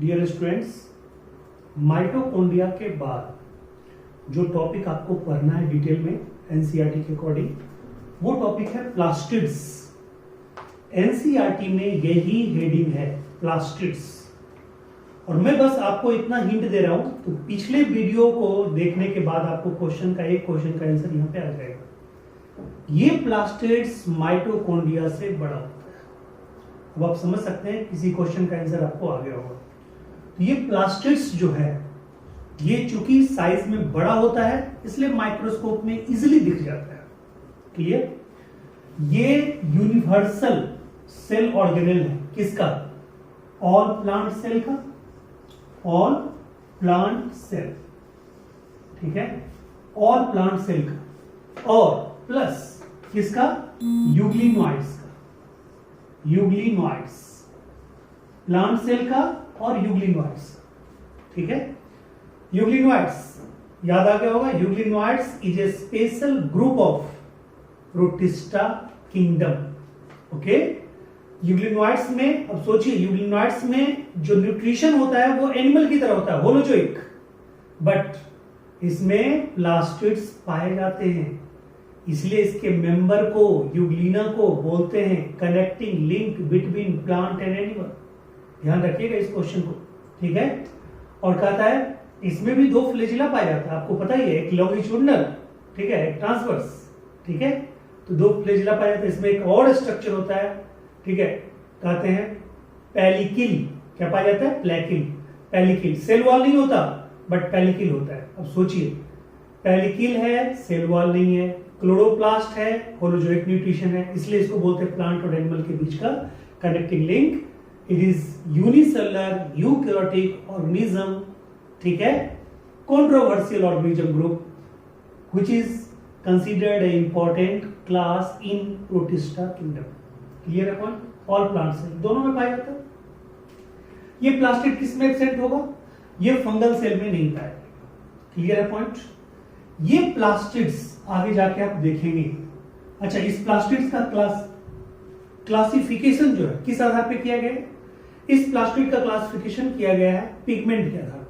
Dear students, mitochondria के बाद जो टॉपिक आपको पढ़ना है डिटेल में एनसीईआरटी के अकॉर्डिंग, वो टॉपिक है प्लास्टिड्स। एनसीईआरटी में यही हेडिंग है, प्लास्टिड्स। और मैं बस आपको इतना हिंट दे रहा हूं, तो पिछले वीडियो को देखने के बाद आपको एक क्वेश्चन का आंसर यहां पे आ जाएगा। ये प्लास्टिड्स माइटोकॉन्ड्रिया से बड़ा होता है। अब आप समझ सकते हैं किसी क्वेश्चन का आंसर आपको आ गया होगा। तो ये प्लास्टिड्स जो है, ये चूंकि साइज में बड़ा होता है इसलिए माइक्रोस्कोप में इजीली दिख जाता है। क्लियर? ये यूनिवर्सल सेल ऑर्गेनेल है। किसका? ऑल प्लांट सेल का। ऑल प्लांट सेल, ठीक है, ऑल प्लांट सेल का। और प्लस किसका? यूग्लिनोइड्स का। यूग्लिनोइड्स, प्लांट सेल का और यूग्लिनोइड्स, ठीक है। यूग्लिनोइड्स याद आ गया होगा। Euglenoids is a special group of protista kingdom. Okay, euglenoids में, अब सोचिए, यूग्लिनोइड्स में जो न्यूट्रिशन होता है वो एनिमल की तरह होता है, होलोजोइक, बट इसमें प्लास्टिड्स पाए जाते हैं। इसलिए इसके मेंबर को, यूग्लिना को बोलते हैं connecting link between plant and animal. ध्यान रखिएगा इस क्वेश्चन को, ठीक है। और कहता है इसमें भी दो फ्लैजिला पाया जाता है, आपको पता ही है, एक लॉन्गिट्यूडिनल, ठीक है, एक ट्रांसवर्स, ठीक है। तो दो फ्लैजिला पाया जाता है। इसमें एक और स्ट्रक्चर होता है, ठीक है, कहते हैं पेलिकिल। क्या पाया जाता है? प्लेकिल, पेलिकिल। सेल वॉल नहीं होता बट पेलिकिल होता है। अब सोचिए, पेलिकिल है, सेल वॉल नहीं है, क्लोरोप्लास्ट है, होलोजोइक न्यूट्रिशन है, इसलिए इसको बोलते हैं प्लांट और एनिमल के बीच का connecting link. It is unicellular eukaryotic organism, ठीक है, controversial organism group which is considered A important class in protista kingdom. Clear है पॉइंट? ऑल प्लांट सेल दोनों में पाया जाता है। ये प्लास्टिड किस में एब्सेंट होगा? ये फंगल सेल में नहीं पाया जाएगा। क्लियर है पॉइंट? ये प्लास्टिड्स आगे जाके आप देखेंगे। अच्छा, इस प्लास्टिड्स का क्लासिफिकेशन जो है किस आधार पे किया गया है? इस प्लास्टिड का क्लासिफिकेशन किया गया है पिगमेंट के आधार पे।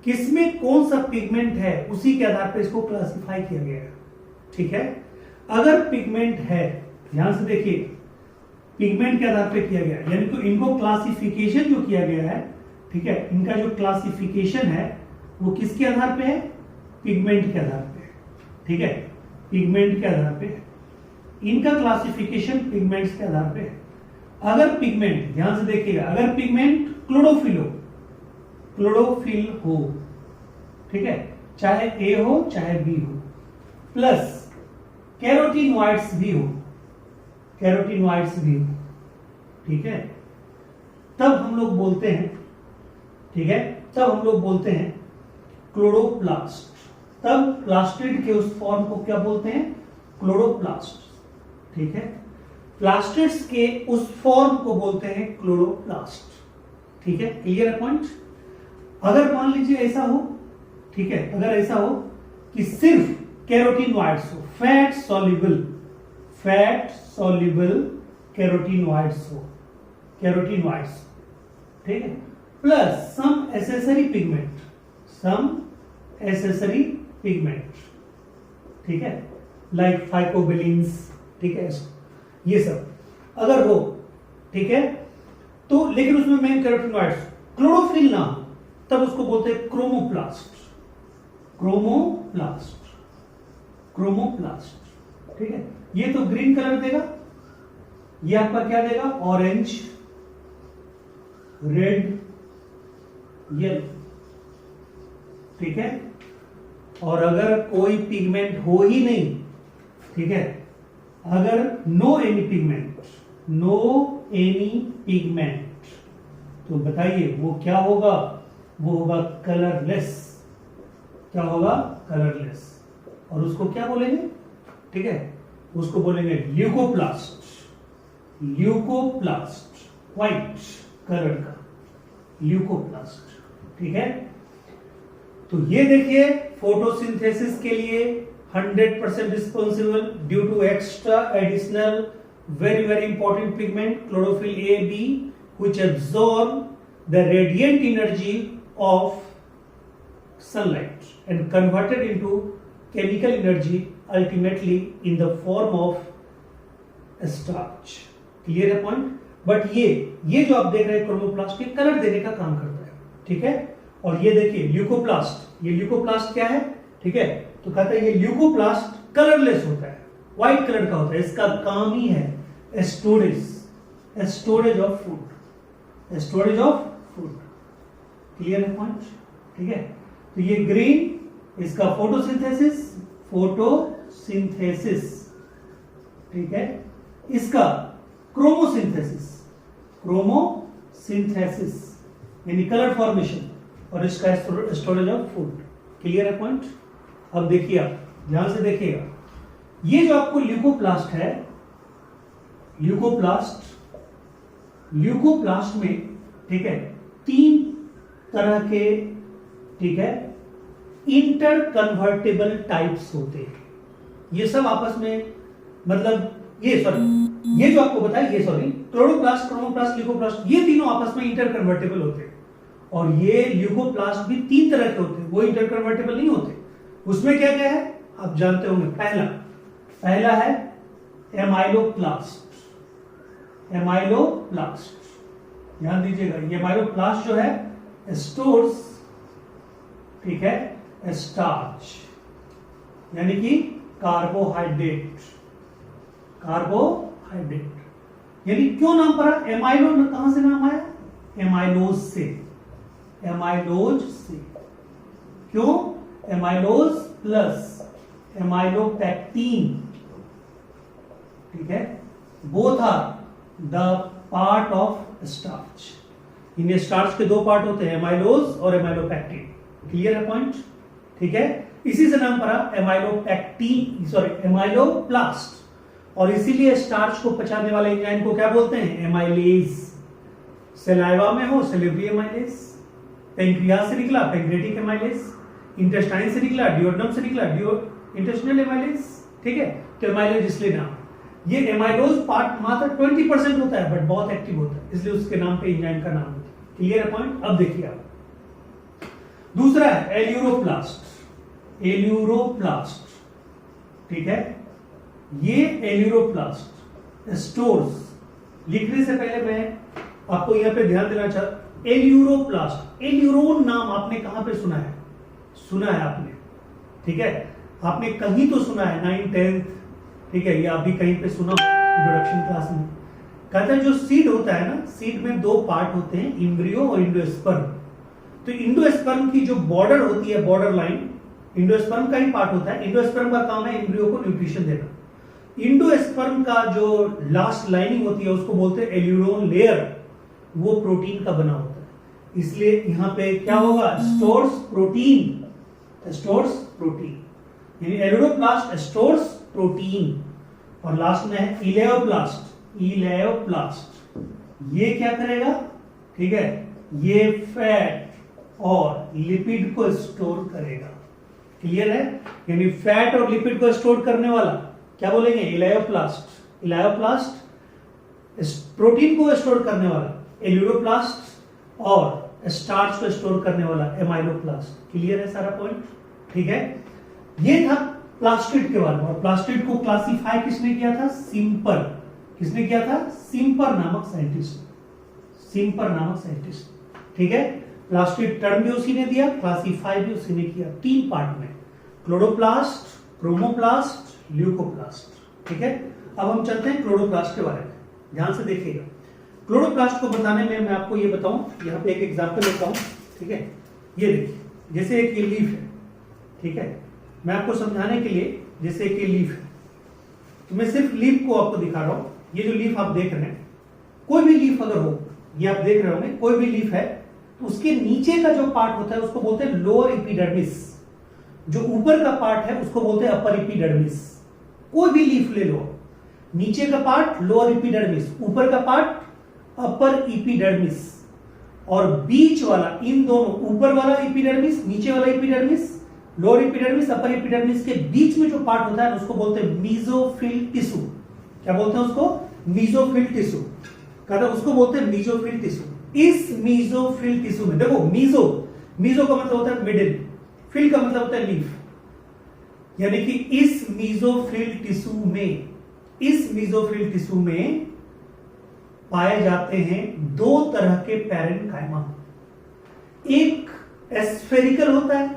किसमें कौन सा पिगमेंट है उसी के आधार पे इसको क्लासिफाई किया गया है, ठीक है। अगर पिगमेंट है, ध्यान से देखिए, पिगमेंट के आधार पे किया गया है, यानी तो इनको क्लासिफिकेशन जो किया गया है, ठीक है, इनका जो क्लासिफिकेशन है वो किसके आधार पे है? पिगमेंट के आधार पे, ठीक है, पिगमेंट के आधार पे। इनका क्लासिफिकेशन पिगमेंट्स के आधार पे है। अगर पिगमेंट, ध्यान से देखिएगा, अगर पिगमेंट क्लोरोफिल हो, ठीक है, चाहे ए हो चाहे बी हो, प्लस कैरोटीनॉइड्स भी हो, ठीक है, तब हम लोग बोलते हैं, ठीक है, तब हम लोग बोलते हैं क्लोरोप्लास्ट। तब प्लास्टिड के उस फॉर्म को क्या बोलते हैं? क्लोरोप्लास्ट, ठीक है। प्लास्टिड्स के उस फॉर्म को बोलते हैं क्लोरोप्लास्ट, ठीक है। क्लियर है पॉइंट? अगर मान लीजिए ऐसा हो, ठीक है, अगर ऐसा हो कि सिर्फ कैरोटीनॉइड्स हो, फैट सॉल्युबल कैरोटीनॉइड्स हो, ठीक है, प्लस सम एसेसरी पिगमेंट, ठीक है, लाइक फाइकोबिलिन्स, ठीक है, ये सब अगर हो, ठीक है, तो लेकिन उसमें मेन कैरोटीनॉइड्स, क्लोरोफिल ना हो, तब उसको बोलते हैं क्रोमोप्लास्ट, ठीक है। ये तो ग्रीन कलर देगा, ये आपका क्या देगा? ऑरेंज, रेड, येलो, ठीक है। और अगर कोई पिगमेंट हो ही नहीं, ठीक है, अगर नो एनी पिगमेंट, तो बताइए वो क्या होगा? वो होगा कलरलेस। क्या होगा? कलरलेस। और उसको क्या बोलेंगे? ठीक है, उसको बोलेंगे ल्यूकोप्लास्ट, व्हाइट कलर का ल्यूकोप्लास्ट, ठीक है। तो ये देखिए, फोटोसिंथेसिस के लिए 100% responsible due to extra additional very important pigment chlorophyll A B which absorb the radiant energy of sunlight and converted into chemical energy ultimately in the form of starch. Clear है point? But ये जो आप देख रहे हैं chromoplast, ये colour देने का काम करता है, ठीक है। और ये देखिए ल्यूकोप्लास्ट, ये ल्यूकोप्लास्ट क्या है, ठीक है, तो कहता है ये ल्यूकोप्लास्ट कलरलेस होता है, व्हाइट कलर का होता है, इसका काम ही है storage of food, storage of food. Clear है पॉइंट? ठीक है, तो ये ग्रीन इसका फोटोसिंथेसिस, ठीक है, इसका क्रोमोसिंथेसिस यानी कलर फॉर्मेशन, और इसका स्टोरेज ऑफ फूड। क्लियर है पॉइंट? अब देखिए, आप ध्यान से देखिएगा, ये जो आपको ल्यूकोप्लास्ट है, ल्यूकोप्लास्ट में, ठीक है, 3 तरह के, ठीक है, इंटर कन्वर्टेबल टाइप्स होते हैं। ये सब आपस में, मतलब ये जो आपको बताया, क्लोरोप्लास्ट, क्रोमोप्लास्ट, ल्यूकोप्लास्ट, ये तीनों आपस में इंटर कन्वर्टेबल होते हैं। और ये ल्यूकोप्लास्ट भी 3 तरह के होते हैं, वो इंटर कन्वर्टेबल नहीं होते। उसमें क्या क्या है आप जानते होंगे। पहला है एमाइलोप्लास्ट। ध्यान दीजिएगा, ये एमाइलोप्लास्ट जो है स्टोर्स, ठीक है, स्टार्च यानी कि कार्बोहाइड्रेट। यानी क्यों नाम पड़ा एमाइलो, कहां से नाम आया? एमाइलोज से। क्यों? एमाइलोज प्लस एमाइलोपेक्टिन, ठीक है, both are the part of starch. इन स्टार्च के 2 पार्ट होते हैं, एमाइलोज और एमाइलोपेक्टिन। क्लियर है पॉइंट? ठीक है, इसी से नाम पड़ा एमाइलोप्लास्ट। और इसीलिए स्टार्च को पचाने वाले एंजाइम को क्या बोलते हैं? एमाइलेज। सलाइवा में हो सैलिवरी एमाइलेज, पेंक्रियास से निकला पेंक्रेटिक एमाइलेज, इंटेस्टाइन से निकला डिओडनम से निकला इंटेस्टिनल एमाइलेज, ठीक है। तो एमाइलेज इसलिए नाम, ये एमाइलोज पार्ट मात्र 20% होता है, बट बहुत एक्टिव होता है, इसलिए उसके नाम पे एंजाइम का नाम होता है। क्लियर है पॉइंट? अब देखिए आप, दूसरा है एल्यूरोप्लास्ट। ठीक है, ये एल्यूरोप्लास्ट स्टोर्स, लिखने से पहले मैं आपको यहां पे ध्यान देना चाहता, एल्यूरोप्लास्ट, एल्यूरोन नाम आपने कहां पे सुना है? सुना है आपने, ठीक है, आपने कहीं तो सुना है, 9th 10th, ठीक है, या अभी कहीं पे सुना इंट्रोडक्शन क्लास में। कहता है जो सीड होता है ना, सीड में 2 पार्ट होते हैं, इम्ब्रियो और इंडोस्पर्म। तो इंडोस्पर्म की जो बॉर्डर होती है, बॉर्डर लाइन, इंडोस्पर्म का ही पार्ट होता है। इंडोस्पर्म का काम है इम्ब्रियो को न्यूट्रिशन देना। इंडोस्पर्म का जो लास्ट लाइनिंग होती है उसको बोलते हैं एल्यूरोन लेयर, वो प्रोटीन का बना होता है। इसलिए यहां पे क्या होगा? स्टोर्स प्रोटीन, यानी एल्यूरोप्लास्ट स्टोर्स प्रोटीन। और लास्ट में है इलेयोप्लास्ट। ये क्या करेगा? ठीक है, ये फैट और लिपिड को स्टोर करेगा। क्लियर है? यानी फैट और लिपिड को स्टोर करने वाला क्या बोलेंगे? इलायोप्लास्ट। प्रोटीन को स्टोर करने वाला एल्यूरोप्लास्ट, और स्टार्च को स्टोर करने वाला एमाइलोप्लास्ट। क्लियर है सारा पॉइंट? ठीक है, ये था प्लास्टिड के बारे में। और प्लास्टिड को क्लासिफाई किसने किया था? सिम्पर। किसने किया था? सिम्पर नामक साइंटिस्ट। ठीक है, प्लास्टिड टर्म भी उसी ने दिया, क्लासिफाई भी उसी ने किया, 3 पार्ट में, क्लोरोप्लास्ट, क्रोमोप्लास्ट, ल्यूकोप्लास्ट। ठीक है, अब हम चलते हैं क्लोरोप्लास्ट के बारे में। ध्यान से देखिएगा, क्लोरोप्लास्ट को बताने में मैं आपको ये बताऊं, यहां पे एक एग्जांपल लेता हूं। ठीक है, ये देखिए, जैसे एक ये लीफ है, ठीक है, मैं आपको समझाने के लिए, जैसे एक ये लीफ है, तो मैं सिर्फ लीफ को आपको दिखा रहा हूं। ये जो लीफ आप देख रहे हैं, कोई भी लीफ अगर हो, ये आप देख रहे होंगे, कोई भी लीफ है, तो उसके नीचे का जो पार्ट होता है उसको बोलते हैं लोअर एपिडर्मिस, जो ऊपर का पार्ट है उसको बोलते हैं अपर एपिडर्मिस। कोई भी लीफ ले लो, नीचे का पार्ट लोअर एपिडर्मिस, ऊपर का पार्ट अपर एपिडर्मिस, और बीच वाला, इन दोनों, ऊपर वाला एपिडर्मिस, नीचे वाला epidermis, lower epidermis, upper epidermis के बीच में जो पार्ट होता है उसको बोलते हैं मीजोफिल टिश्यू। क्या बोलते हैं उसको? Mesophyll tissue. कहते हैं उसको बोलते हैं मीजोफिल टिश्यू। इस मीजोफिल टिश्यू में, देखो मीजो का मतलब होता है मिडिल, फिल का मतलब होता है लीफ, यानी कि इस मीजोफिल टिश्यू में पाए जाते हैं दो तरह के पैरेन्काइमा। एक एस्फेरिकल होता है,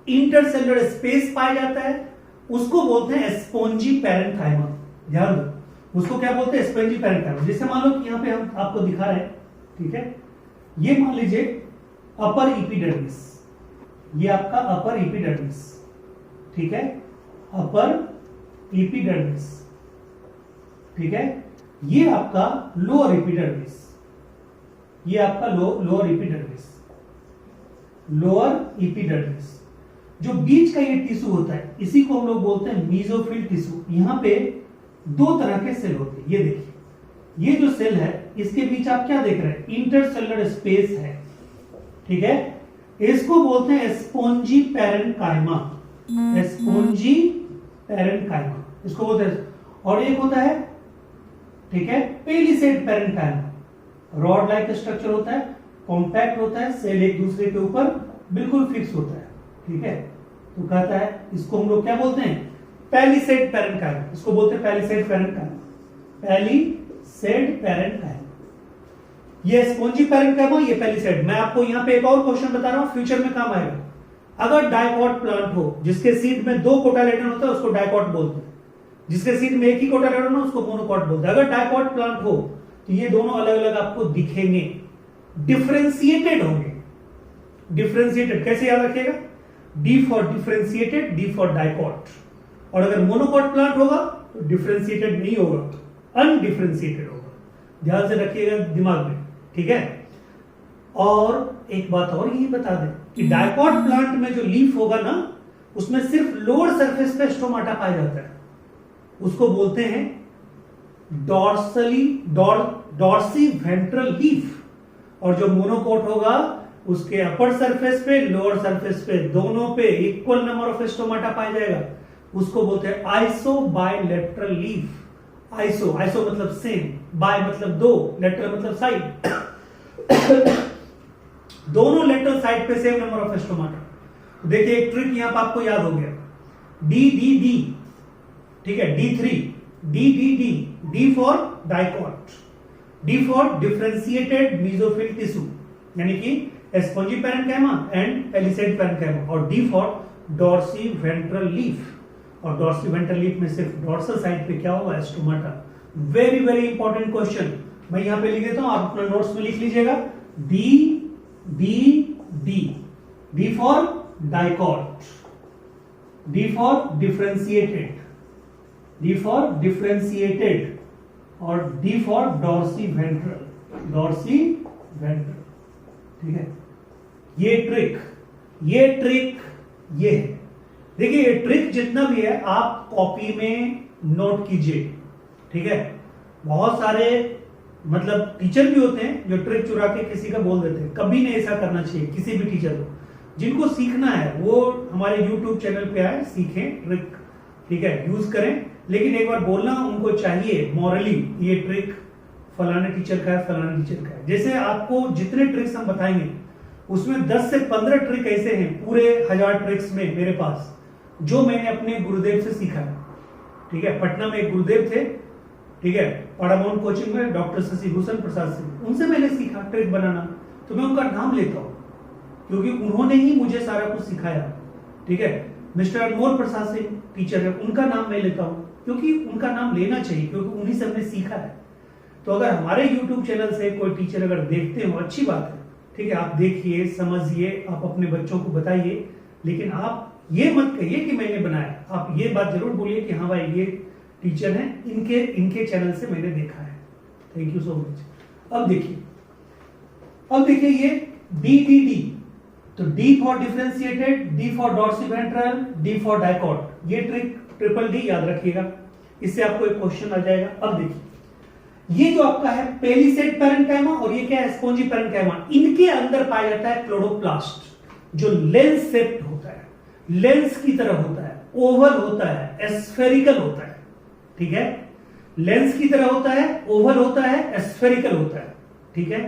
इंटरसेलुलर स्पेस पाया जाता है, उसको बोलते हैं स्पॉन्जी पैरेन्काइमा। ध्यान दो, उसको क्या बोलते हैं? Spongy parenchyma. जैसे मान लो कि यहां पे हम आपको दिखा रहे हैं, ठीक है, ये मान लीजिए अपर एपिडर्मिस, ये आपका अपर एपिडर्मिस, ठीक है, अपर एपिडर्मिस, ठीक है, ये आपका लोअर एपिडर्मिस, ये आपका लोअर एपिडर्मिस। जो बीच का ये टिश्यू होता है, इसी को हम लोग बोलते हैं मीजोफिल टिश्यू। यहां पे दो तरह के सेल होते हैं, ये देखिए, ये जो सेल है इसके बीच आप क्या देख रहे हैं? इंटरसेलुलर स्पेस है, ठीक है, इसको बोलते हैं स्पॉन्जी पैरेन्काइमा, स्पॉन्जी पैरेन्काइमा इसको बोलते हैं। और एक होता है, ठीक है, palisade parenchyma, rod like structure होता है, कॉम्पैक्ट होता है, सेल एक दूसरे के ऊपर बिल्कुल फिक्स होता है, ठीक है, तो कहता है इसको हम लोग क्या बोलते हैं? पैलिसेड पैरेन्काइमा, इसको बोलते हैं पैलिसेड पैरेन्काइमा, पैलिसेड पैरेन्काइमा। ये स्पॉन्जी पैरेन्काइमा, ये पैलिसेड। मैं आपको यहां पे एक और क्वेश्चन बता रहा हूं, फ्यूचर में काम आएगा। अगर डाइकॉट प्लांट हो जिसके सीड में दो कोटालेडन होता है, उसको डाइकॉट बोलते हैं, जिसके सीड में एक ही कोटालेडन हो उसको मोनोकॉट बोलते हैं। अगर डाइकॉट प्लांट हो तो ये दोनों अलग अलग आपको दिखेंगे, डिफरेंशिएटेड होंगे। डिफरेंशिएटेड कैसे याद रखिएगा? D for differentiated, D for dicot. और अगर मोनोकॉट प्लांट होगा तो डिफरेंशिएटेड नहीं होगा, अनडिफरेंशिएटेड होगा। ध्यान से रखिएगा दिमाग में, ठीक है। और एक बात और ये बता दें कि डाइकॉट प्लांट में जो लीफ होगा ना, उसमें सिर्फ लोअर सरफेस पे स्टोमाटा पाया जाता है, उसको बोलते हैं डॉर्सी वेंट्रल लीफ। और जो मोनोकोट होगा उसके अपर सरफेस पे, लोअर सरफेस पे, दोनों पे इक्वल नंबर ऑफ स्टोमाटा पाया जाएगा, उसको बोलते हैं आइसो बायलैटरल लीफ। आइसो मतलब सेम, बाय मतलब दो, लेटरल मतलब साइड, दोनों लेटरल साइड पे सेम नंबर ऑफ स्टोमाटा। देखिए एक ट्रिक यहां पर आपको याद हो गया, डी डी डी, ठीक है, D3, D D D, D for dicot, D for differentiated mesophyll tissue यानी कि spongy parenchyma and palisade parenchyma, और D for dorsiventral leaf. और डॉर्सी वेंट्रल लीफ में सिर्फ डॉर्सल साइड पे क्या होगा? Stomata. Very very important question, मैं यहां पे लिख देता हूं, आप अपना नोट्स में लिख लीजिएगा। D D D, D for dicot, D for differentiated, D for differentiated, और D for dorsiventral, dorsiventral, ठीक है। ये ट्रिक ये है। देखिए ये ट्रिक जितना भी है आप कॉपी में नोट कीजिए, ठीक है। बहुत सारे मतलब टीचर भी होते हैं जो ट्रिक चुरा के किसी का बोल देते हैं, कभी नहीं ऐसा करना चाहिए किसी भी टीचर को। जिनको सीखना है वो हमारे YouTube चैनल पे आए, सीखें ट्रिक, ठीक है, यूज करें, लेकिन एक बार बोलना उनको चाहिए मॉरली, ये ट्रिक फलाने टीचर का है, फलाने टीचर का है। जैसे आपको जितने ट्रिक्स हम बताएंगे उसमें 10 से 15 ट्रिक ऐसे हैं पूरे 1000 ट्रिक्स में मेरे पास, जो मैंने अपने गुरुदेव से सीखा है, ठीक है। पटना में एक गुरुदेव थे, ठीक है, पारामाउंट कोचिंग में डॉक्टर शशि भूषण प्रसाद सिंह, उनसे मैंने सीखा ट्रिक बनाना। तो मैं उनका नाम लेता हूं क्योंकि उन्होंने ही मुझे सारा कुछ सिखाया, ठीक है। मिस्टर अनमोल प्रसाद सिंह टीचर है, उनका नाम मैं लेता हूं क्योंकि उनका नाम लेना चाहिए, क्योंकि उन्हीं से हमने सीखा है। तो अगर हमारे YouTube चैनल से कोई टीचर अगर देखते हो, अच्छी बात है, ठीक है, आप देखिए, समझिए, आप अपने बच्चों को बताइए, लेकिन आप ये मत कहिए कि मैंने बनाया। आप ये बात जरूर बोलिए कि हाँ भाई ये टीचर हैं, इनके चैनल से मैंने देखा है। Thank you so much. अब देखिए ये डी डी डी, तो D for differentiated, D for dorsiventral, D for dicot, ये ट्रिक ट्रिपल डी याद रखिएगा, इससे आपको एक क्वेश्चन आ जाएगा। अब देखिए ये जो आपका है पेलिसेड पैरेन्काइमा और ये क्या है? Spongy parenchyma. इनके अंदर पाया जाता है क्लोरोप्लास्ट, जो लेंस शेप्ड होता है, लेंस की तरह होता है, ओवल होता है, स्फेरिकल होता है, ठीक है। लेंस की तरह होता है, ओवल होता है, स्फेरिकल होता है, ठीक है।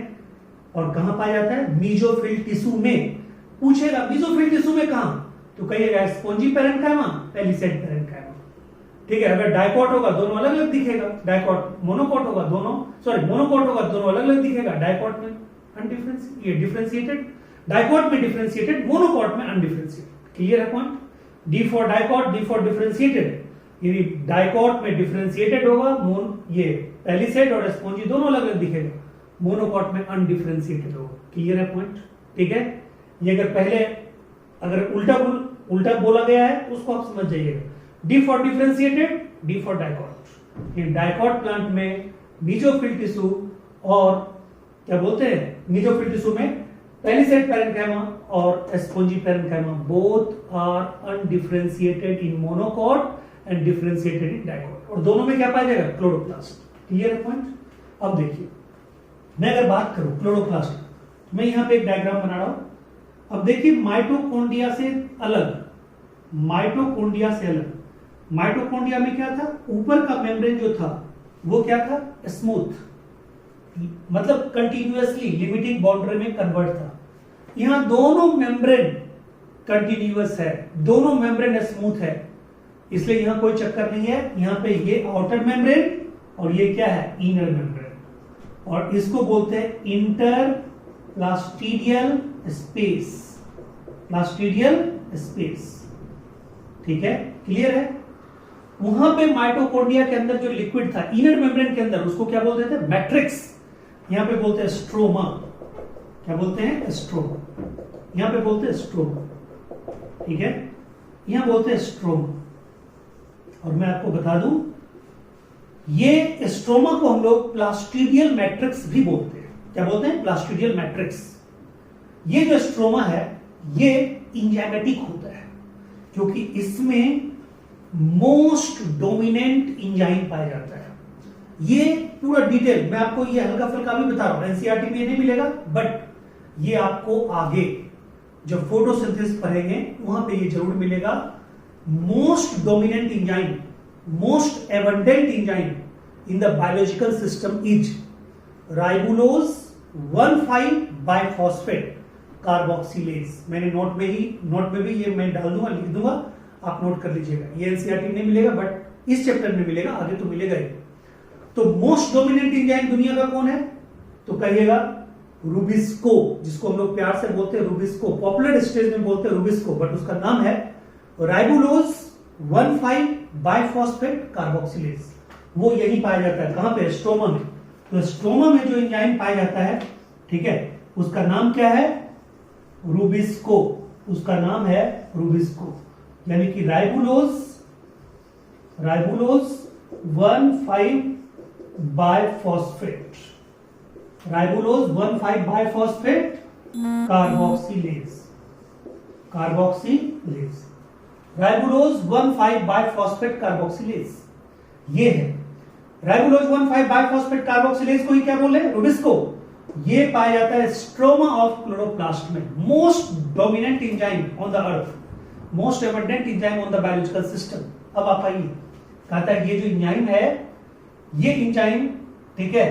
और कहां पाया जाता है? मीजोफिल टिश्यू में। पूछेगा मीजोफिल टिश्यू में कहां, तो कहिएगा स्पॉन्जी पैरेन्काइमा, पेलिसेड पैरेन्काइमा। ठीक है, अगर डाइकॉट होगा दोनों अलग अलग दिखेगा, डाइकॉट मोनोकॉट होगा मोनोकॉट होगा दोनों अलग अलग दिखेगा, डाइकॉट में डिफरेंशिएटेड, डाइकॉट में डिफरेंशिएटेड, मोनोकॉट में अनडिफरेंशिएटेड। क्लियर है point? D for dicot, D for differentiated. यदि डाइकॉट में डिफरेंशिएटेड होगा, ये पेलिसेड और स्पॉन्जी दोनों अलग अलग दिखेगा, मोनोकॉट में अनडिफरेंशिएटेड होगा। क्लियर है पॉइंट? ठीक है, ये अगर पहले उल्टा बोला गया है तो उसको आप समझ जाइएगा। D for differentiated, D for dicot. इन डाइकॉट प्लांट में मीजोफिल टिश्यू और क्या बोलते हैं, मीजोफिल टिश्यू में पेलिसेड पैरेन्काइमा और spongy parenchyma both are undifferentiated in monocot and differentiated in dicot. और दोनों में क्या पाया जाएगा? क्लोरोप्लास्ट। क्लियर है पॉइंट? अब देखिए, मैं अगर बात करूं क्लोरोप्लास्ट, मैं यहां पे एक डायग्राम बना रहा हूं। अब देखिए माइटोकॉन्ड्रिया से अलग, माइटोकॉन्ड्रिया से अलग, माइटोकॉन्ड्रिया में क्या था? ऊपर का मेम्ब्रेन जो था वो क्या था? स्मूथ, मतलब कंटिन्यूअसली लिमिटिंग बाउंड्री में कन्वर्ट था। यहां दोनों मेम्ब्रेन कंटिन्यूअस है, दोनों मेम्ब्रेन स्मूथ है, इसलिए यहां कोई चक्कर नहीं है। यहां पे ये आउटर मेम्ब्रेन और ये क्या है? इनर मेम्ब्रेन, और इसको बोलते हैं इंटरप्लास्टिडियल स्पेस, प्लास्टिडियल स्पेस। ठीक है, क्लियर है? वहां पे माइटोकॉन्ड्रिया के अंदर जो लिक्विड था इनर मेम्ब्रेन के अंदर, उसको क्या बोलते थे? मैट्रिक्स। यहां पे बोलते हैं स्ट्रोमा। क्या बोलते हैं? स्ट्रोमा। यहां पे बोलते हैं स्ट्रोमा। ठीक है, यहां बोलते हैं स्ट्रोमा। और मैं आपको बता दूं, ये स्ट्रोमा को हम लोग प्लास्टिडियल मैट्रिक्स भी बोलते हैं। क्या बोलते हैं? Plastidial matrix. ये जो स्ट्रोमा है ये इंजाइमेटिक होता है, क्योंकि इसमें मोस्ट डोमिनेंट इंजाइम पाया जाता है। ये पूरा डिटेल मैं आपको ये हल्का फुल्का भी बता रहा हूं, एनसीईआरटी में नहीं मिलेगा, बट ये आपको आगे जब फोटोसिंथेसिस पढ़ेंगे वहां पे ये जरूर मिलेगा। Most dominant enzyme, most abundant enzyme in the biological system is ribulose 1,5 biphosphate carboxylase. मैंने नोट में भी ये मैं डाल दूंगा, लिख दूंगा, आप नोट कर लीजिएगा। ये एनसीईआरटी में नहीं मिलेगा, बट इस चैप्टर में मिलेगा, आगे तो मिलेगा ही। तो मोस्ट डोमिनेंट इंजाइम दुनिया का कौन है? तो कहिएगा रूबिस्को, जिसको हम लोग प्यार से बोलते हैं रूबिस्को, पॉपुलर स्टेज में बोलते हैं रूबिस्को, बट उसका नाम है राइबुलोज 1,5 बाइफॉस्फेट कार्बोक्सिलेज। वो यही पाया जाता है, कहां पे? स्ट्रोमा में। तो स्ट्रोमा में जो एंजाइम पाया जाता है, ठीक है, उसका नाम क्या है? रूबिस्को। उसका नाम है रूबिस्को, यानी कि ribulose 1,5 biphosphate, ribulose 1,5 biphosphate carboxylase, carboxylase, ribulose 1,5 biphosphate carboxylase. ये है राइबुलोज 1,5 बाइफॉस्फेट कार्बोक्सिलेज को ही क्या बोले? रूबिस्को। ये पाया जाता है स्ट्रोमा ऑफ क्लोरोप्लास्ट में। Most dominant enzyme on the earth, most abundant enzyme on the biological system. अब आप आइए, कहता है ये जो एंजाइम है, ये एंजाइम, ठीक है,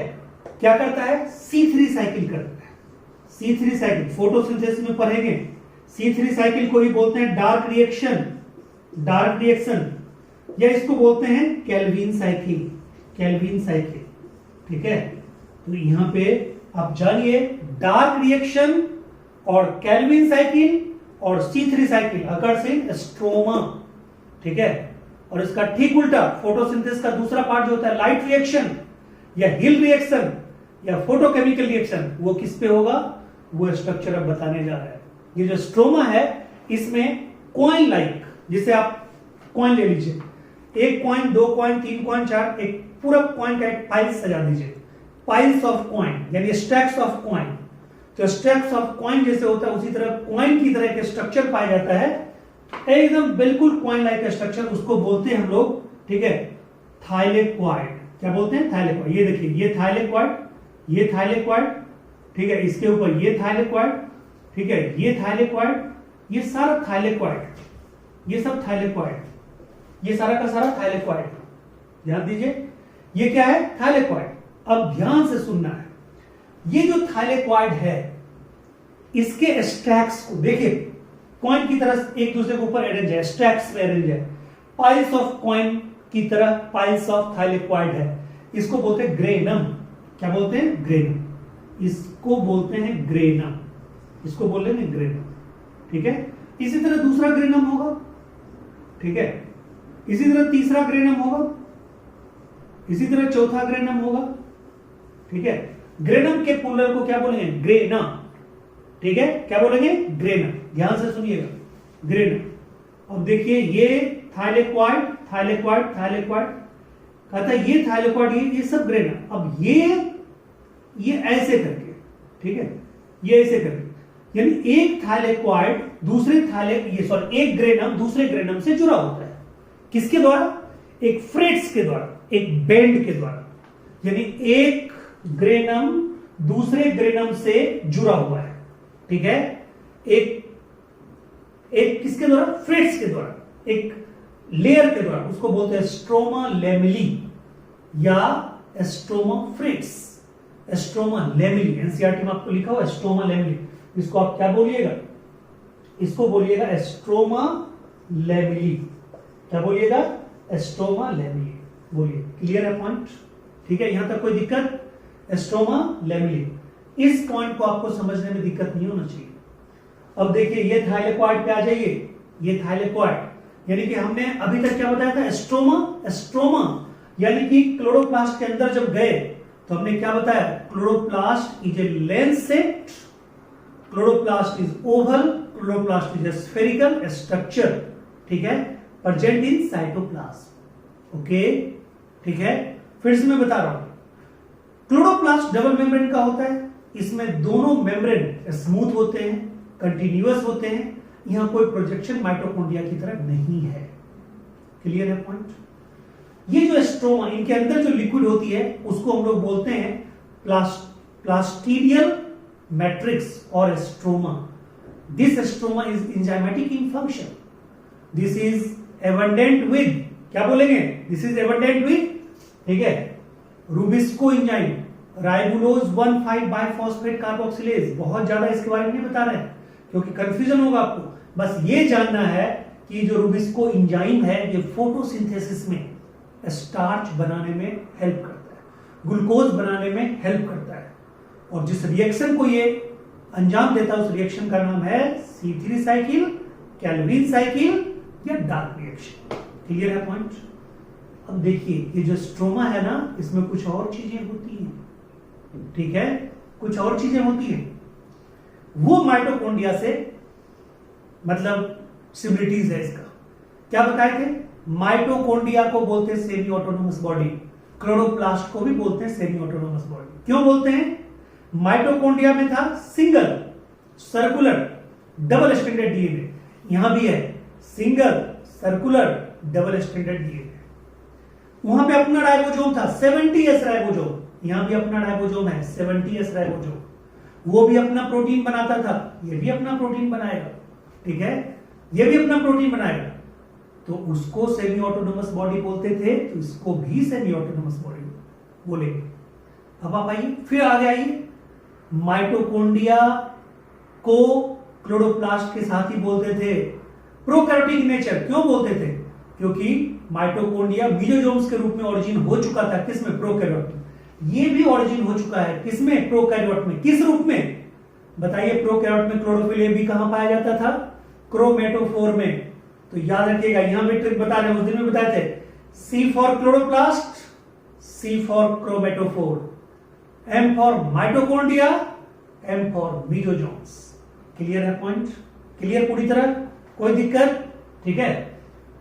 क्या करता है? C3 साइकिल करता है। C3 साइकिल फोटोसिंथेसिस में पढ़ेंगे। C3 साइकिल को ही बोलते हैं डार्क रिएक्शन, डार्क रिएक्शन, या इसको बोलते हैं केल्विन साइकिल, केल्विन साइकिल। ठीक है, तो यहां पे आप जानिए डार्क रिएक्शन और केल्विन साइकिल और C3 cycle occurs in stroma. ठीक है, और इसका ठीक उल्टा फोटोसिंथेसिस का दूसरा पार्ट जो होता है लाइट रिएक्शन या हिल रिएक्शन या फोटोकेमिकल रिएक्शन, वो किस पे होगा? वो स्ट्रक्चर अब बताने जा रहा है। ये जो स्ट्रोमा है इसमें कॉइन लाइक, जिसे आप कॉइन ले लीजिए, 1 कॉइन, 2 कॉइन, 3 कॉइन, 4, एक पूरा कॉइन का एक पाइल्स सजा दीजिए, पाइल्स ऑफ कॉइन, यानी स्टैक्स ऑफ कॉइन। तो स्टैक्स ऑफ कॉइन जैसे होता है उसी तरह कॉइन की तरह के स्ट्रक्चर पाया जाता है, एकदम बिल्कुल कॉइन लाइक स्ट्रक्चर, उसको बोलते हैं हम लोग, ठीक है, थाइलेक्वाइड। क्या बोलते हैं? थाइलेक्वाइड। ये देखिए, ये थाइलेक्वाइड, ये थाइलेक्वाइड, ठीक है, इसके ऊपर ये थाइलेक्वाइड, ठीक है, ये थाइलेक्वाइड, ये सारा थाइलेक्वाइड, ये सब थाइलेक्वाइड, ये सारा का सारा थाइलेक्वाइड। ध्यान दीजिए, ये क्या है? थाइलेक्वाइड। अब ध्यान से सुनना है, ये जो थाइलेक्वाइड है इसके स्ट्रैक्स को देखिए, कॉइन की तरह एक दूसरे के ऊपर अरेंज है, स्ट्रैक्स में अरेंज है, पाइल्स ऑफ कॉइन की तरह पाइल्स ऑफ थाइलेक्वाइड है। इसको बोलते हैं ग्रेनम। क्या बोलते हैं? ग्रेनम। इसको बोलते हैं ग्रेनम, इसको बोल रहे हैं ग्रेनम। ठीक है, इसी तरह दूसरा ग्रेनम होगा। ठीक है, इसी तरह तीसरा ग्रेनम होगा, इसी तरह चौथा ग्रेनम होगा। ठीक है, ग्रेनम के प्लूरल को क्या बोलेंगे? ग्रेना। ठीक है, क्या बोलेंगे? ग्रेना। ध्यान से सुनिएगा, ग्रेना। अब देखिए ये थाइलेक्वाइड, थाइलेक्वाइड, थाइलेक्वाइड, कहता है ये थाइलेक्वाइड, ये सब ग्रेना। अब ये ऐसे करके, ठीक है, ये ऐसे करके, यानी एक थाइलेक्वाइड दूसरे एक ग्रेनम दूसरे ग्रेनम से जुड़ा होता है। किसके द्वारा? एक फ्रेट्स के द्वारा, एक बेंड के द्वारा। यानी एक ग्रेनम दूसरे ग्रेनम से जुड़ा हुआ है। ठीक है, एक किसके द्वारा? फ्रेट्स के द्वारा, एक लेयर के द्वारा। उसको बोलते हैं स्ट्रोमा लेमिली या stroma frets. Stroma lamellae, NCERT में आपको लिखा हुआ स्ट्रोमा लेमिली। इसको आप क्या बोलिएगा? इसको बोलिएगा स्ट्रोमा लेमिली। क्या बोलिएगा? स्ट्रोमा लेमिली बोलिए। क्लियर है पॉइंट? ठीक है, यहां तक कोई दिक्कत? स्ट्रोमा लेमिली, इस पॉइंट को आपको समझने में दिक्कत नहीं होना चाहिए। अब देखिए ये थाइलेक्वाइड पे आ जाइए। ये थाइलेक्वाइड यानी कि हमने अभी तक क्या बताया था? स्ट्रोमा। स्ट्रोमा यानी कि क्लोरोप्लास्ट के अंदर जब गए तो हमने क्या बताया? Chloroplast is a Lancet, chloroplast is Oval, chloroplast is a spherical structure. ठीक है, प्रेजेंट इन साइटोप्लाज्म। ओके, ठीक है, फिर से मैं बता रहा हूं, क्लोरोप्लास्ट डबल मेम्ब्रेन का होता है। इसमें दोनों मेम्ब्रेन स्मूथ होते हैं, कंटिन्यूअस होते हैं। यहां कोई प्रोजेक्शन माइटोकॉन्ड्रिया की तरह नहीं है। क्लियर है पॉइंट? ये जो स्ट्रोमा, इनके अंदर जो लिक्विड होती है उसको हम लोग बोलते हैं प्लास्टिडियल मैट्रिक्स और stroma. This stroma is enzymatic in function. This is abundant with, क्या बोलेंगे? दिस इज एबंडेंट विद, ठीक है, रूबिस्को एंजाइम, राइबोलोज 1,5 बाइफॉस्फेट कार्बोक्सिलेज। बहुत ज्यादा इसके बारे में नहीं बता रहे हैं क्योंकि कंफ्यूजन होगा आपको। बस ये जानना है कि जो रूबिस्को एंजाइम है ये फोटोसिंथेसिस में स्टार्च बनाने में हेल्प करता है, ग्लूकोज बनाने में हेल्प करता है, और जिस रिएक्शन को ये अंजाम देता है उस रिएक्शन का नाम है C3 साइकिल, कैल्विन साइकिल या डार्क रिएक्शन। क्लियर है पॉइंट? अब देखिए ये जो स्ट्रोमा है ना, इसमें कुछ और चीजें होती हैं। ठीक है, कुछ और चीजें होती हैं। वो माइटोकॉन्ड्रिया से मतलब सिमिलरिटीज है इसका। क्या बताए थे? माइटोकॉन्ड्रिया को बोलते हैं सेमी ऑटोनोमस बॉडी, क्लोरोप्लास्ट को भी बोलते हैं सेमी ऑटोनोमस बॉडी। क्यों बोलते हैं? माइटोकॉन्ड्रिया में था single circular double stranded DNA, यहां भी है single circular double stranded DNA. वहां पे अपना राइबोसोम था 70S राइबोसोम, यहां भी अपना राइबोसोम है 70S राइबोसोम। वो भी अपना प्रोटीन बनाता था, ये भी अपना प्रोटीन बनाएगा। ठीक है, ये भी अपना प्रोटीन बनाएगा, तो उसको सेमी ऑटोनोमस बॉडी बोलते थे, तो इसको भी सेमी ऑटोनोमस बॉडी बोलेंगे। अब आप आइए, फिर आगे आइए, माइटोकॉन्ड्रिया को क्लोरोप्लास्ट के साथ ही बोलते थे प्रोकैरियोटिक नेचर। क्यों बोलते थे? क्योंकि माइटोकॉन्ड्रिया मीजोजोम्स के रूप में ओरिजिन हो चुका था। किसमें? प्रोकैरियोट में। ये भी ओरिजिन हो चुका है किसमें? प्रोकैरियोट में। किस रूप में बताइए? प्रोकैरियोट में क्लोरोफिल ए भी कहां पाया जाता था? क्रोमेटोफोर में। तो याद रखिएगा, यहां भी ट्रिक बता रहे हैं, उस दिन में बताए थे, C for chloroplast, C for chromatophore, M for mitochondria, M for mesosomes. Clear है पॉइंट? क्लियर पूरी तरह? कोई दिक्कत? ठीक है,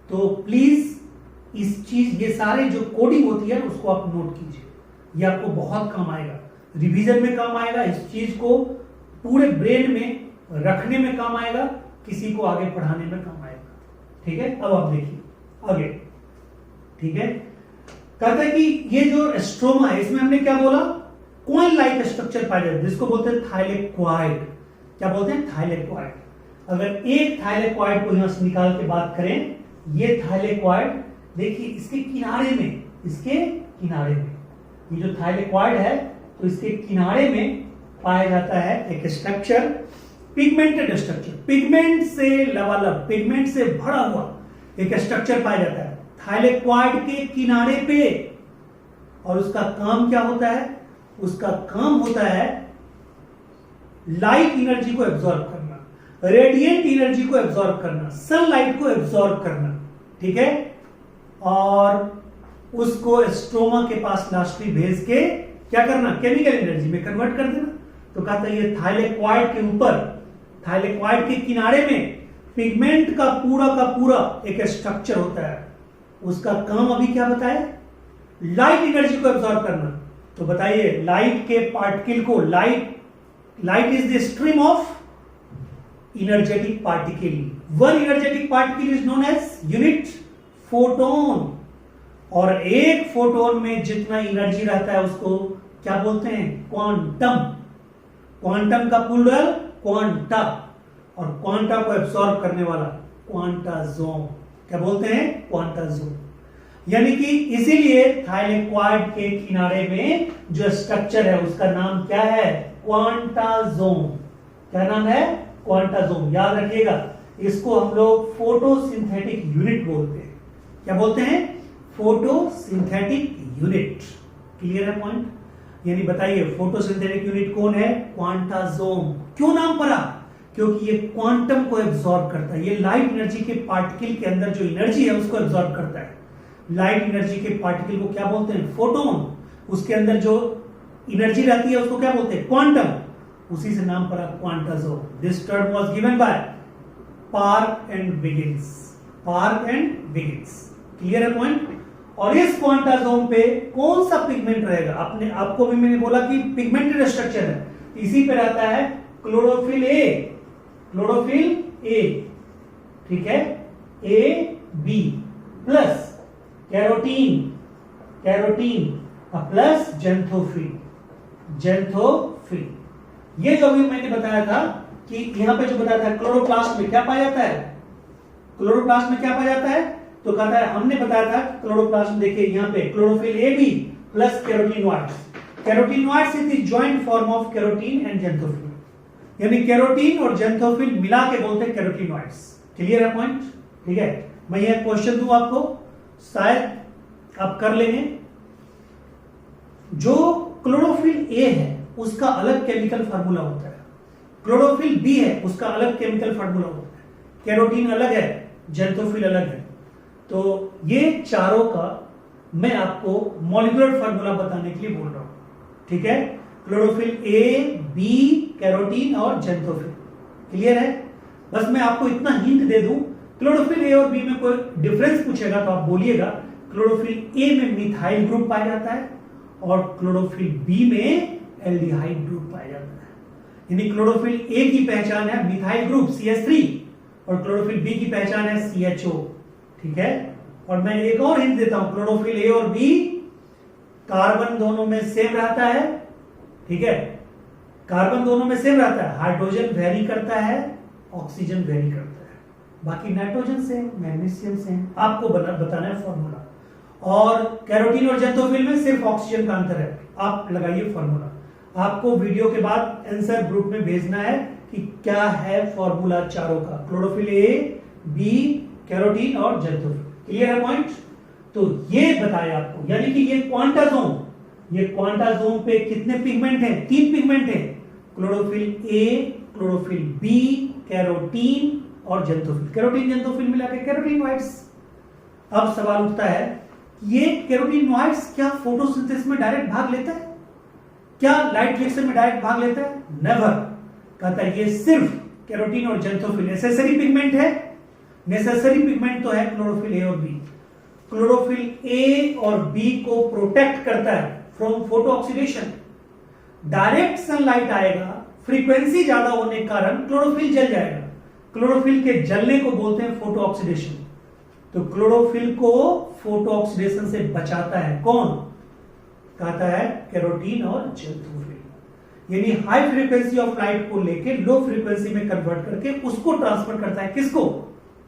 तो प्लीज इस चीज, ये सारे जो कोडिंग होती है उसको आप नोट कीजिए, ये आपको बहुत काम आएगा, रिवीजन में काम आएगा, इस चीज को पूरे ब्रेन में रखने में काम आएगा, किसी को आगे पढ़ाने में काम आएगा। ठीक है, अब आप देखिए आगे। ठीक है, कहता है कि ये जो स्ट्रोमा है इसमें हमने क्या बोला? कॉइन लाइक स्ट्रक्चर पाया जाता है जिसको बोलते हैं थाइलेक्वाइड। क्या बोलते हैं? थाइलेक्वाइड। अगर एक थाइलेक्वाइड को यहां से निकाल के बात करें, ये थाइलेक्वाइड देखिए इसके किनारे में, इसके किनारे में, ये जो थाइलेक्वाइड है तो इसके किनारे में पाया जाता है एक स्ट्रक्चर, पिगमेंटेड स्ट्रक्चर, पिगमेंट से लबालब, पिगमेंट से भरा हुआ एक स्ट्रक्चर पाया जाता है थाइलेक्वाइड के किनारे पे। और उसका काम क्या होता है? उसका काम होता है लाइट एनर्जी को एब्जॉर्ब करना, रेडिएंट एनर्जी को एब्जॉर्ब करना, सनलाइट को एब्जॉर्ब करना, ठीक है, और उसको स्ट्रोमा के पास लास्टली भेज के क्या करना? केमिकल एनर्जी में कन्वर्ट कर देना। तो कहता है ये थाइलेक्वाइड के ऊपर, थाइलेक्वाइड के किनारे में पिगमेंट का पूरा एक स्ट्रक्चर होता है। उसका काम अभी क्या बताया? लाइट एनर्जी को एब्जॉर्ब करना। तो बताइए लाइट के पार्टिकल को, light is the stream of energetic particle. One energetic particle is known as unit photon. और एक फोटोन में जितना एनर्जी रहता है उसको क्या बोलते हैं? क्वांटम। क्वांटम का प्लूरल क्वांटा, और क्वांटा को एब्सॉर्ब करने वाला क्वांटाजोम। क्या बोलते हैं? क्वांटाजोम। यानी कि इसीलिए थाइलेक्वाइड के किनारे में जो स्ट्रक्चर है उसका नाम क्या है? क्वांटाजोम। क्या नाम है? क्वांटाजोम। याद रखिएगा, इसको हम लोग फोटोसिंथेटिक यूनिट बोलते हैं। क्या बोलते हैं? Photosynthetic unit. क्लियर है पॉइंट? यानी बताइए फोटोसिंथेटिक यूनिट कौन है? क्वांटाजोम। क्यों नाम पड़ा? क्योंकि ये क्वांटम को एब्सॉर्ब करता है। ये लाइट एनर्जी के पार्टिकल के अंदर जो एनर्जी है उसको एब्सॉर्ब करता है। लाइट एनर्जी के पार्टिकल को क्या बोलते हैं? फोटोन। उसके अंदर जो एनर्जी रहती है उसको क्या बोलते हैं? क्वांटम। उसी से नाम पड़ा quantasome. This term was given by Park and Biggins. Park and Biggins. Clear है पॉइंट? और इस क्वांटाजोम पे कौन सा पिगमेंट रहेगा? आपको भी मैंने बोला कि पिगमेंटेड स्ट्रक्चर है, इसी पे रहता है क्लोरोफिल ए। क्लोरोफिल ए, ठीक है, A B plus carotene, carotene plus xanthophyll. Xanthophyll ये जो अभी मैंने बताया था कि यहां पे जो बताया था क्लोरोप्लास्ट में क्या पाया जाता है? क्लोरोप्लास्ट में क्या पाया जाता है? तो कहता है, हमने बताया था क्लोरोप्लास्ट में, देखिए यहां पे chlorophyll A B plus carotenoids. Carotenoids is the joint form of carotene and xanthophyll. यानी कैरोटीन और जेंथोफिल मिला के बोलते हैं कैरोटीनॉइड्स। क्लियर है पॉइंट? ठीक है, मैं ये क्वेश्चन दूं आपको, शायद आप कर लेंगे। जो क्लोरोफिल ए है उसका अलग केमिकल फार्मूला होता है, क्लोरोफिल बी है उसका अलग केमिकल फार्मूला होता है, कैरोटीन अलग है, जेंथोफिल अलग है। तो ये चारों का मैं आपको मॉलिक्यूलर फार्मूला बताने के लिए बोल रहा हूं। ठीक है, क्लोरोफिल ए बी कैरोटीन और जेंथोफिल। क्लियर है? बस मैं आपको इतना हिंट दे दूं, क्लोरोफिल ए और बी में कोई डिफरेंस पूछेगा तो आप बोलिएगा क्लोरोफिल ए में मिथाइल ग्रुप पाया जाता है और क्लोरोफिल बी में एल्डिहाइड ग्रुप पाया जाता है। यानी क्लोरोफिल ए की पहचान है मिथाइल ग्रुप CH3 और क्लोरोफिल बी की पहचान है CHO। ठीक है, और मैं एक और हिंट देता हूं, क्लोरोफिल ए और बी कार्बन दोनों में सेम रहता है। ठीक है, कार्बन दोनों में सेम रहता है, हाइड्रोजन वेरी करता है, ऑक्सीजन वेरी करता है, बाकी नाइट्रोजन से, मैग्नीशियम से। आपको बताना है फॉर्मूला। और कैरोटीन और जेंथोफिल में सिर्फ ऑक्सीजन का अंतर है। आप लगाइए फॉर्मूला। आपको वीडियो के बाद आंसर ग्रुप में भेजना है कि क्या है फॉर्मूला चारों का, क्लोरोफिल ए बी कैरोटीन और जेंथोफिल। क्लियर है पॉइंट? तो ये बताया आपको, यानी कि ये क्वांटाजोम, ये क्वांटाजोम पे कितने पिगमेंट हैं? 3 पिगमेंट हैं, chlorophyll A, chlorophyll B, carotene और जेंथोफिल। कैरोटीन जेंथोफिल मिला के कैरोटीनॉइड्स। अब सवाल उठता है, ये कैरोटीनॉइड्स क्या फोटोसिंथेसिस में डायरेक्ट भाग लेता है? क्या लाइट रिएक्शन में डायरेक्ट भाग लेता है? नेवर। कहता है ये सिर्फ कैरोटीन और जेंथोफिल नेसेसरी पिगमेंट है। नेसेसरी पिगमेंट तो है क्लोरोफिल ए और बी। क्लोरोफिल ए और बी को प्रोटेक्ट करता है from photo oxidation. Direct sunlight आएगा, फ्रीक्वेंसी ज्यादा होने के कारण क्लोरोफिल जल जाएगा। क्लोरोफिल के जलने को बोलते हैं फोटो ऑक्सीडेशन। तो क्लोरोफिल को फोटो ऑक्सीडेशन से बचाता है कौन? कहता है कैरोटीन और जेंथोफिल। यानी हाई फ्रीक्वेंसी ऑफ लाइट को लेके लो फ्रीक्वेंसी में कन्वर्ट करके उसको ट्रांसफर करता है। किसको?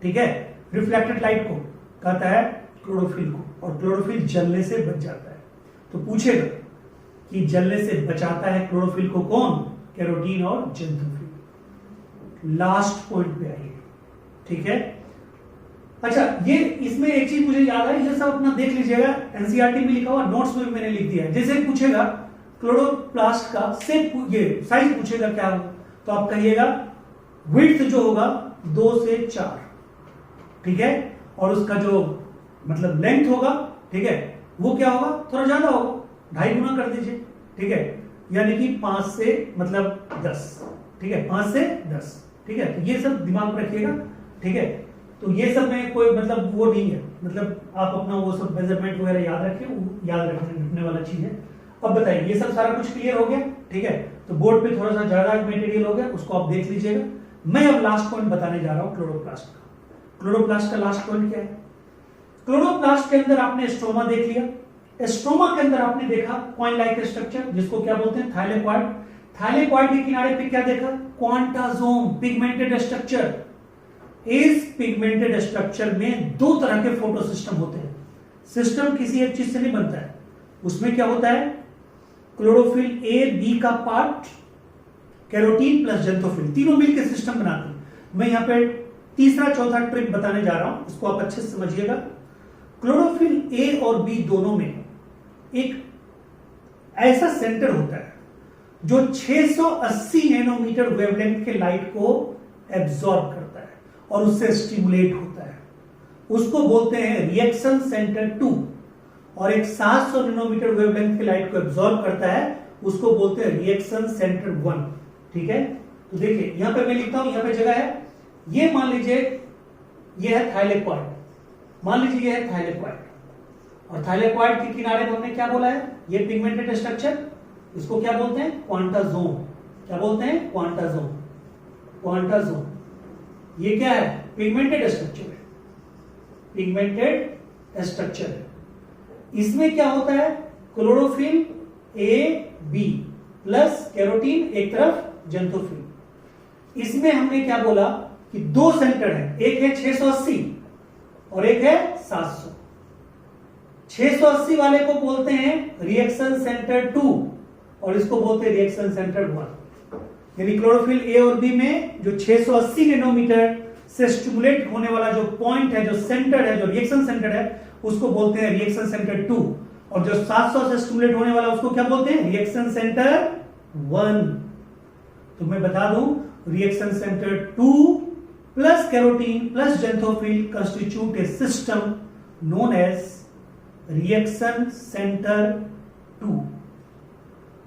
ठीक है, रिफ्लेक्टेड लाइट को, कहता है क्लोरोफिल को। और क्लोरोफिल जलने से बच जाता है। तो पूछेगा कि जलने से बचाता है क्लोरोफिल को कौन? कैरोटीन और ज़ैंथोफिल। लास्ट पॉइंट पे आइए, ठीक है। अच्छा, ये इसमें एक चीज मुझे याद है, ये सब अपना देख लीजिएगा, एनसीईआरटी में लिखा हुआ, नोट्स में भी मैंने लिख दिया है। जैसे पूछेगा क्लोरोप्लास्ट का शेप, ये साइज पूछेगा क्या होगा, तो आप कहिएगा विड्थ जो होगा 2 से 4, ठीक है, और उसका जो मतलब लेंथ होगा, ठीक है, वो क्या होगा, थोड़ा ज्यादा होगा, 2.5 गुना कर दीजिए, ठीक है, यानी कि 5 से मतलब 10, ठीक है, 5 से 10, ठीक है। तो ये सब दिमाग में रखिएगा, ठीक है। तो ये सब में कोई मतलब वो नहीं है, मतलब आप अपना वो सब मेजरमेंट वगैरह याद रखें, याद रखने वाला चीज है। अब बताइए, ये सब सारा कुछ क्लियर हो गया, ठीक है। तो बोर्ड पे थोड़ा सा ज्यादा मटेरियल हो गया, उसको आप देख लीजिएगा। मैं अब लास्ट पॉइंट बताने जा रहा हूं क्लोरोप्लास्ट का। क्लोरोप्लास्ट का लास्ट पॉइंट क्या है? क्लोरोप्लास्ट के अंदर आपने स्ट्रोमा देख लिया, स्ट्रोमा के अंदर आपने देखा कॉइन लाइक स्ट्रक्चर, जिसको क्या बोलते हैं, थाइलेकॉइड। थाइलेकॉइड के किनारे पे क्या देखा, क्वांटासोम, पिगमेंटेड स्ट्रक्चर। इस पिगमेंटेड स्ट्रक्चर में 2 तरह के फोटो सिस्टम होते हैं। सिस्टम किसी एक चीज से नहीं बनता है, उसमें क्या होता है, क्लोरोफिल ए बी का पार्ट, कैरोटीन प्लस ज़ैंथोफिल, तीनों मिलकर सिस्टम बनाते हैं। मैं यहां पे तीसरा चौथा ट्रिक बताने जा रहा हूं, इसको आप अच्छे से समझिएगा। क्लोरोफिल ए और बी दोनों में एक ऐसा सेंटर होता है जो 680 नैनोमीटर वेवलेंथ के लाइट को एब्जॉर्ब करता है और उससे स्टिमुलेट होता है, उसको बोलते हैं रिएक्शन सेंटर 2। और एक 700 नैनोमीटर वेवलेंथ की लाइट को एब्जॉर्ब करता है, उसको बोलते हैं रिएक्शन सेंटर 1, ठीक है। तो देखिए यहां पे मैं लिखता हूं, यहां पे जगह है, ये मान लीजिए ये है थाइलेकॉइड, मान लीजिए ये है थाइलेकॉइड, और थाइलेकॉइड के किनारे में हमने क्या बोला है, ये पिगमेंटेड स्ट्रक्चर, इसको क्या बोलते हैं, क्वांटासोम। क्या बोलते हैं, क्वांटासोम। क्वांटासोम ये क्या है, पिगमेंटेड स्ट्रक्चर है, पिगमेंटेड स्ट्रक्चर है। इसमें क्या होता है, chlorophyll A B plus carotene एक तरफ, ज़ैंथोफिल। इसमें हमने क्या बोला कि 2 सेंटर है, एक है 680 और एक है 700। 680 वाले को बोलते हैं रिएक्शन सेंटर 2 और इसको बोलते हैं रिएक्शन सेंटर 1। यानी क्लोरोफिल ए और बी में जो 680 नैनोमीटर से स्टिमुलेट होने वाला जो पॉइंट है, जो सेंटर है, जो रिएक्शन सेंटर है, उसको बोलते हैं रिएक्शन सेंटर 2, और जो 700 से स्टिमुलेट होने वाला उसको क्या बोलते हैं, रिएक्शन सेंटर 1। तो मैं बता दूं, reaction centre 2 plus carotene plus xanthophyll constitute a system known as reaction centre 2।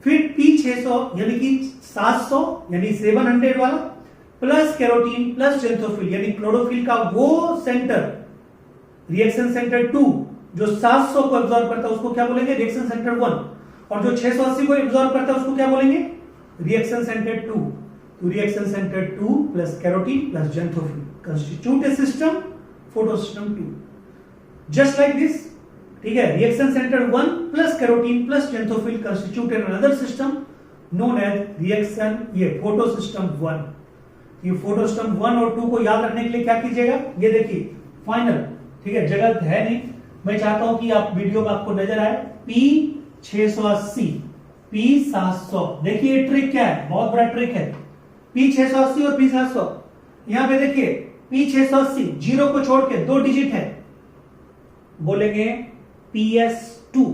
फिर P600 यानी कि 700 यानी 700 वाला प्लस कैरोटीन प्लस ज़ैंथोफिल यानी क्लोरोफिल का वो सेंटर, रिएक्शन सेंटर 2 जो 700 को एब्जॉर्ब करता है उसको क्या बोलेंगे, रिएक्शन सेंटर 1, और जो 680 को एब्जॉर्ब करता है उसको क्या बोलेंगे, रिएक्शन सेंटर 2। तो reaction centre 2 plus carotene plus xanthophyll constitute a system, photosystem 2। Just like this, ठीक है। Reaction centre 1 plus carotene plus xanthophyll constitute an another system known as reaction, ये फोटो सिस्टम 1। ये photosystem 1 और 2 को याद रखने के लिए क्या कीजिएगा, ये देखिए फाइनल, ठीक है, जगह है नहीं, मैं चाहता हूं कि आप वीडियो में आपको नजर आए P680 P700। देखिए ये ट्रिक क्या है, बहुत बड़ा ट्रिक है। P680 और P700, यहां पे देखिए P680 जीरो को छोड़ के 2 डिजिट है, बोलेंगे PS2,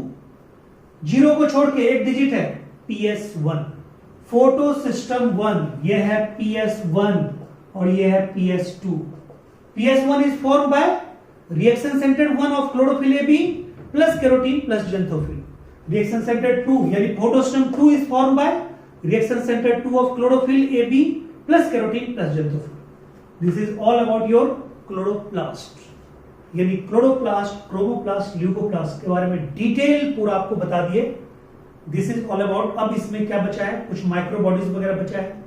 जीरो को छोड़ के 1 डिजिट है PS1। फोटो सिस्टम 1 ये है PS1 और ये है PS2। PS1 is form by reaction centre 1 of chlorophyll A B plus carotene plus xanthophyll. Reaction centre 2 यानी photosystem 2 is form by reaction centre 2 of chlorophyll A B plus carotene plus xanthophyll. This is all about your chloroplast, यानी chloroplast, chromoplast, leucoplast के बारे में detail पूरा आपको बता दिए। This is all about. अब इसमें क्या बचा है, कुछ माइक्रोबॉडीज वगैरह बचा है,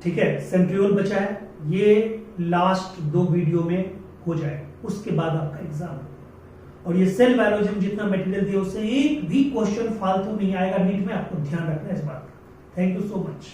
ठीक है, सेंट्रियोल बचा है, ये लास्ट 2 वीडियो में हो जाए, उसके बाद आपका एग्जाम। और ये सेल बायोलॉजी में जितना मटेरियल दिया उससे एक भी क्वेश्चन फालतू नहीं आएगा नीट में, आपको ध्यान रखना है इस बात का। Thank you so much.